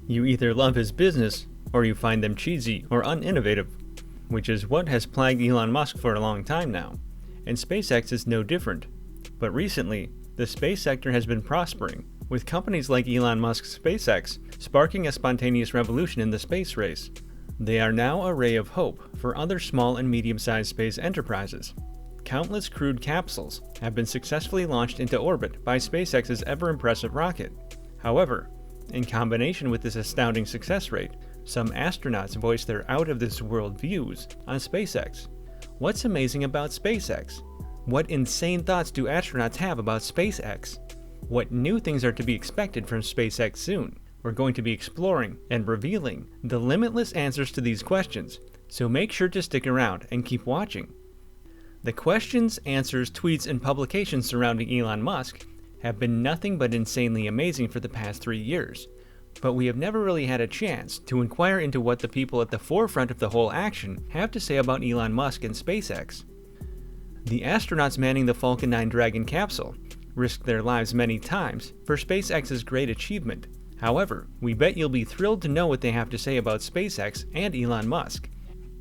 You either love his business, or you find them cheesy or uninnovative, which is what has plagued Elon Musk for a long time now, and SpaceX is no different. But recently, the space sector has been prospering, with companies like Elon Musk's SpaceX sparking a spontaneous revolution in the space race. They are now a ray of hope for other small and medium-sized space enterprises. Countless crewed capsules have been successfully launched into orbit by SpaceX's ever-impressive rocket. However, in combination with this astounding success rate, some astronauts voice their out-of-this-world views on SpaceX. What's amazing about SpaceX? What insane thoughts do astronauts have about SpaceX? What new things are to be expected from SpaceX soon? We're going to be exploring and revealing the limitless answers to these questions, so make sure to stick around and keep watching. The questions, answers, tweets, and publications surrounding Elon Musk have been nothing but insanely amazing for the past 3 years, but we have never really had a chance to inquire into what the people at the forefront of the whole action have to say about Elon Musk and SpaceX. The astronauts manning the Falcon 9 Dragon capsule risked their lives many times for SpaceX's great achievement. However, we bet you'll be thrilled to know what they have to say about SpaceX and Elon Musk.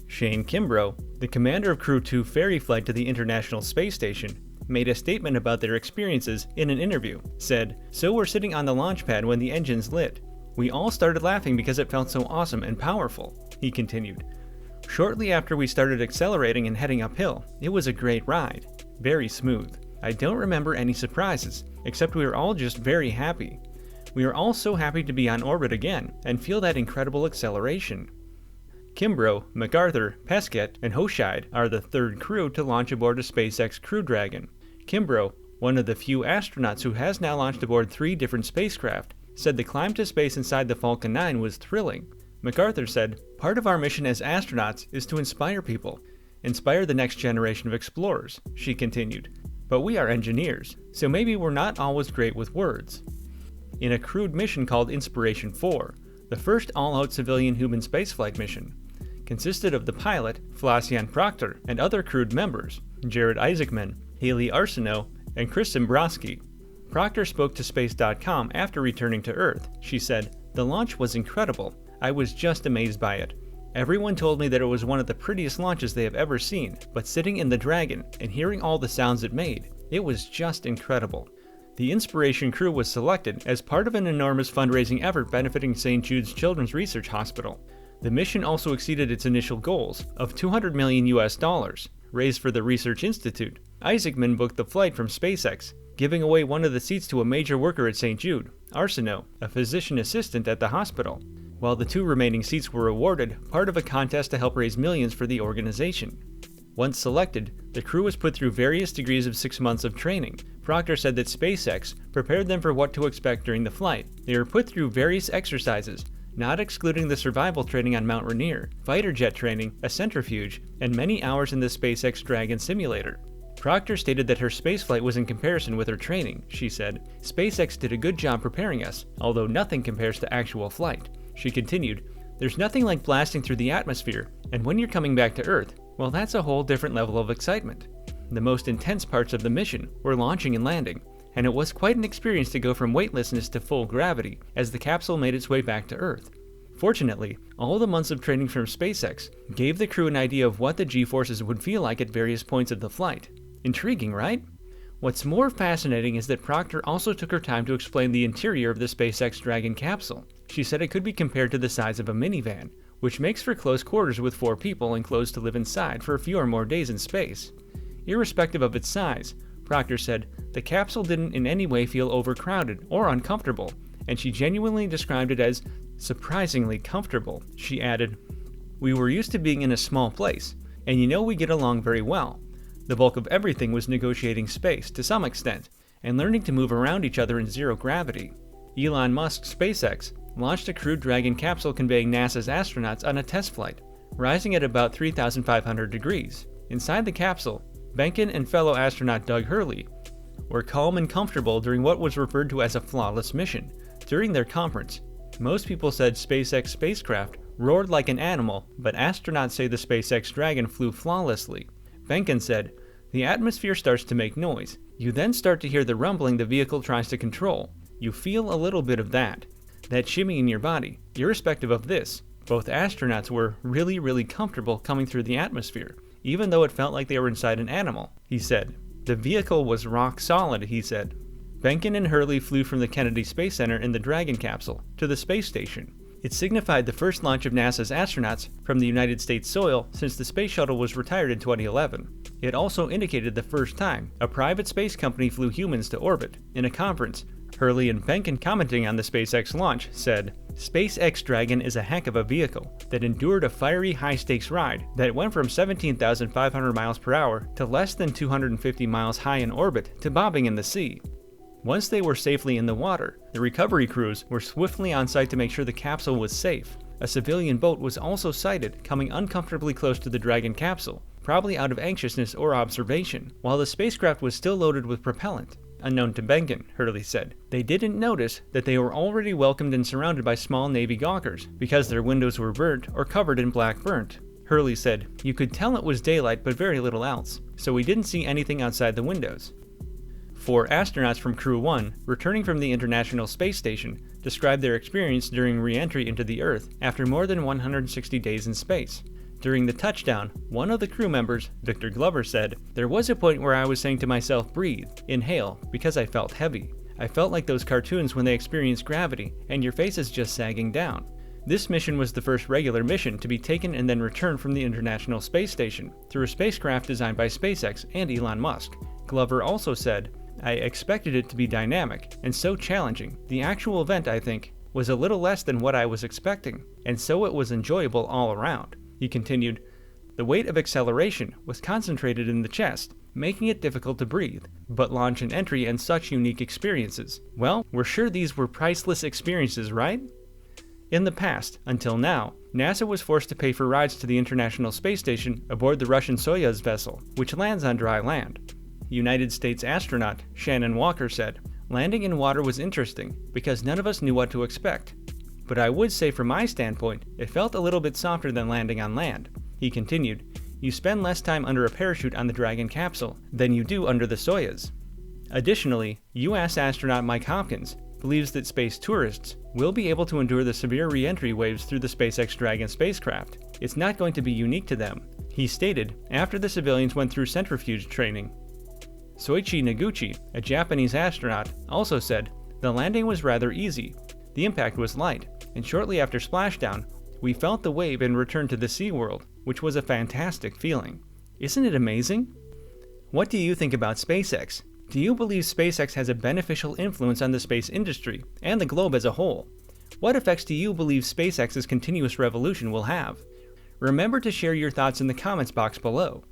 Shane Kimbrough, the commander of Crew 2 ferry flight to the International Space Station, made a statement about their experiences in an interview. Said, "So we're sitting on the launch pad when the engines lit. We all started laughing because it felt so awesome and powerful," he continued. "Shortly after we started accelerating and heading uphill, it was a great ride. Very smooth. I don't remember any surprises, except we were all just very happy. We are all so happy to be on orbit again and feel that incredible acceleration." Kimbrough, MacArthur, Pesquet, and Hoshide are the third crew to launch aboard a SpaceX Crew Dragon. Kimbrough, one of the few astronauts who has now launched aboard 3 different spacecraft, said the climb to space inside the Falcon 9 was thrilling. MacArthur said, "Part of our mission as astronauts is to inspire people. Inspire the next generation of explorers," she continued. "But we are engineers, so maybe we're not always great with words." In a crewed mission called Inspiration 4, the first all-out civilian human spaceflight mission, consisted of the pilot, Flasian Proctor, and other crewed members, Jared Isaacman, Haley Arsenault, and Chris Zimbrowski. Proctor spoke to Space.com after returning to Earth. She said, "The launch was incredible. I was just amazed by it. Everyone told me that it was one of the prettiest launches they have ever seen, but sitting in the Dragon and hearing all the sounds it made, it was just incredible." The Inspiration crew was selected as part of an enormous fundraising effort benefiting St. Jude's Children's Research Hospital. The mission also exceeded its initial goals of $200 million raised for the Research Institute. Isaacman booked the flight from SpaceX, giving away one of the seats to a major worker at St. Jude, Arsenault, a physician assistant at the hospital, while the 2 remaining seats were awarded part of a contest to help raise millions for the organization. Once selected, the crew was put through various degrees of 6 months of training. Proctor said that SpaceX prepared them for what to expect during the flight. They were put through various exercises, not excluding the survival training on Mount Rainier, fighter jet training, a centrifuge, and many hours in the SpaceX Dragon simulator. Proctor stated that her spaceflight was in comparison with her training. She said, "SpaceX did a good job preparing us, although nothing compares to actual flight." She continued, "There's nothing like blasting through the atmosphere, and when you're coming back to Earth, well, that's a whole different level of excitement." The most intense parts of the mission were launching and landing, and it was quite an experience to go from weightlessness to full gravity as the capsule made its way back to Earth. Fortunately, all the months of training from SpaceX gave the crew an idea of what the G-forces would feel like at various points of the flight. Intriguing, right? What's more fascinating is that Proctor also took her time to explain the interior of the SpaceX Dragon capsule. She said it could be compared to the size of a minivan, which makes for close quarters with 4 people enclosed to live inside for a few or more days in space. Irrespective of its size, Proctor said, the capsule didn't in any way feel overcrowded or uncomfortable, and she genuinely described it as surprisingly comfortable. She added, "We were used to being in a small place, and we get along very well. The bulk of everything was negotiating space to some extent, and learning to move around each other in zero gravity." Elon Musk's SpaceX launched a crewed Dragon capsule conveying NASA's astronauts on a test flight, rising at about 3,500 degrees. Inside the capsule, Benkin and fellow astronaut Doug Hurley were calm and comfortable during what was referred to as a flawless mission. During their conference, most people said SpaceX spacecraft roared like an animal, but astronauts say the SpaceX Dragon flew flawlessly. Benkin said, "The atmosphere starts to make noise. You then start to hear the rumbling the vehicle tries to control. You feel a little bit of that. that shimmy in your body. Irrespective of this, both astronauts were really comfortable coming through the atmosphere, even though it felt like they were inside an animal, he said. The vehicle was rock solid, he said. Benken and Hurley flew from the Kennedy Space Center in the Dragon capsule to the space station. It signified the first launch of NASA's astronauts from the United States soil since the space shuttle was retired in 2011. It also indicated the first time a private space company flew humans to orbit. In a conference, Hurley and Benken, commenting on the SpaceX launch, said, "SpaceX Dragon is a heck of a vehicle that endured a fiery high-stakes ride that went from 17,500 miles per hour to less than 250 miles high in orbit to bobbing in the sea." Once they were safely in the water, the recovery crews were swiftly on site to make sure the capsule was safe. A civilian boat was also sighted coming uncomfortably close to the Dragon capsule, probably out of anxiousness or observation, while the spacecraft was still loaded with propellant. Unknown to Benken, Hurley said, they didn't notice that they were already welcomed and surrounded by small Navy gawkers because their windows were burnt or covered in black burnt. Hurley said, "You could tell it was daylight but very little else, so we didn't see anything outside the windows." 4 astronauts from Crew 1, returning from the International Space Station, described their experience during re-entry into the Earth after more than 160 days in space. During the touchdown, one of the crew members, Victor Glover, said, "There was a point where I was saying to myself, breathe, inhale, because I felt heavy. I felt like those cartoons when they experience gravity, and your face is just sagging down." This mission was the first regular mission to be taken and then returned from the International Space Station through a spacecraft designed by SpaceX and Elon Musk. Glover also said, "I expected it to be dynamic and so challenging. The actual event, I think, was a little less than what I was expecting, and so it was enjoyable all around." He continued, "The weight of acceleration was concentrated in the chest, making it difficult to breathe, but launch and entry and such unique experiences. Well, we're sure these were priceless experiences, right?" In the past, until now, NASA was forced to pay for rides to the International Space Station aboard the Russian Soyuz vessel, which lands on dry land. United States astronaut Shannon Walker said, "Landing in water was interesting because none of us knew what to expect. But I would say from my standpoint, it felt a little bit softer than landing on land." He continued, "You spend less time under a parachute on the Dragon capsule than you do under the Soyuz." Additionally, U.S. astronaut Mike Hopkins believes that space tourists will be able to endure the severe re-entry waves through the SpaceX Dragon spacecraft. It's not going to be unique to them, he stated after the civilians went through centrifuge training. Soichi Noguchi, a Japanese astronaut, also said, "The landing was rather easy. The impact was light, and shortly after splashdown, we felt the wave and returned to the sea world, which was a fantastic feeling." Isn't it amazing? What do you think about SpaceX? Do you believe SpaceX has a beneficial influence on the space industry and the globe as a whole? What effects do you believe SpaceX's continuous revolution will have? Remember to share your thoughts in the comments box below.